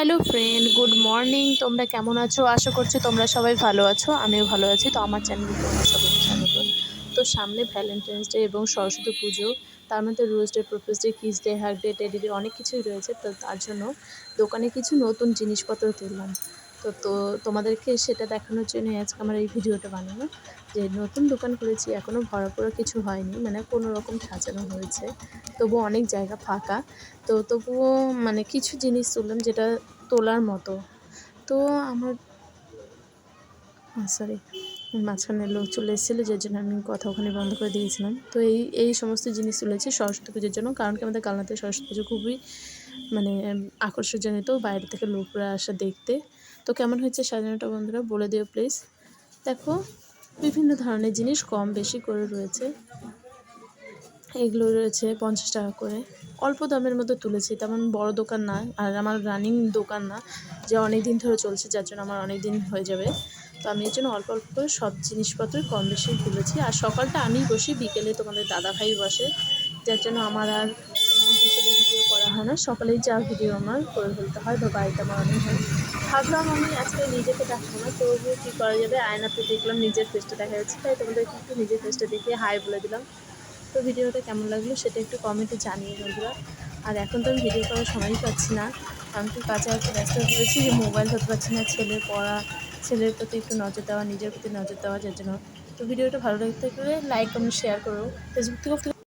Hello friend, good morning. তোমরা কেমন আছো? আশা করছি তোমরা সবাই ভালো আছো। আমিও ভালো আছি। তো আমার চ্যানেলে তোমাদের সবাইকে স্বাগত। তো সামনে ভ্যালেন্টাইন্স ডে এবং সরস্বতী পুজো, তার মধ্যে rose day, propose day, kiss day, hug day, teddy day অনেক কিছুই রয়েছে। তো তার জন্য দোকানে কিছু নতুন জিনিসপত্র তুললাম। তো তোমাদেরকে সেটা দেখানোর জন্যই আজকে আমার এই ভিডিওটা বানানো, যে নতুন দোকান করেছি, এখনও ভরাপুরো কিছু হয়নি, মানে কোনো রকম সাজানো হয়েছে, তবুও অনেক জায়গা ফাঁকা। তো তবুও মানে কিছু জিনিস তুললাম যেটা তোলার মতো। তো আমার সরি, মাঝখানে লোক চলে এসেছিলো, যার জন্য আমি কথা ওখানে বন্ধ করে দিয়েছিলাম। তো এই সমস্ত জিনিস তুলেছি সরস্বতী পুজোর জন্য, কারণ কি আমাদের কালনাতে সরস্বতী পুজো খুবই মানে আকর্ষণজনিত, বাইরে থেকে লোকরা আসে দেখতে। তো কেমন হয়েছে সাজানোটা বন্ধুরা বলে দিও প্লিজ। দেখো, বিভিন্ন ধরনের জিনিস কম বেশি করে রয়েছে। এগুলো রয়েছে 50 টাকা করে, অল্প দামের মধ্যে তুলেছি, তেমন বড় দোকান না, আর আমার রানিং দোকান না যে অনেক দিন ধরে চলছে, যার জন্য আমার অনেক দিন হয়ে যাবে। তো আমি এর জন্য অল্প অল্প করে সব জিনিসপত্র কম বেশি তুলেছি। আর সকালটা আমি বসি, বিকেলে তোমাদের দাদাভাই বসে, যার জন্য আমার আর বিকেলে ভিডিও করা হয় না, সকালেই যা ভিডিও আমার করে ফেলতে হয় বা বাড়িতে বানানো হয়। ভাবলাম আমি আজকে নিজেকে দেখাবো না, তবুও কী করা যাবে, আয়নাতে দেখলাম নিজের ফেসটা দেখা যাচ্ছে, তাই তোমাদেরকে একটু নিজের ফেসটা দেখিয়ে হাই বলে দিলাম। তো ভিডিওটা কেমন লাগলো সেটা একটু কমেন্টে জানিয়ে বন্ধুরা। আর এখন তো আমি ভিডিও করার সময়ই পাচ্ছি না, কারণ কি কাজে এত ব্যস্ত হয়ে পড়েছি যে মোবাইল ধরতে পারছি না। ছেলের পড়া, ছেলের প্রতি একটু নজর দেওয়া, নিজের প্রতি নজর দেওয়া, যার জন্য। তো ভিডিওটা ভালো লাগতে গেলে লাইক কমেন্ট শেয়ার করো। ফেসবুক থেকে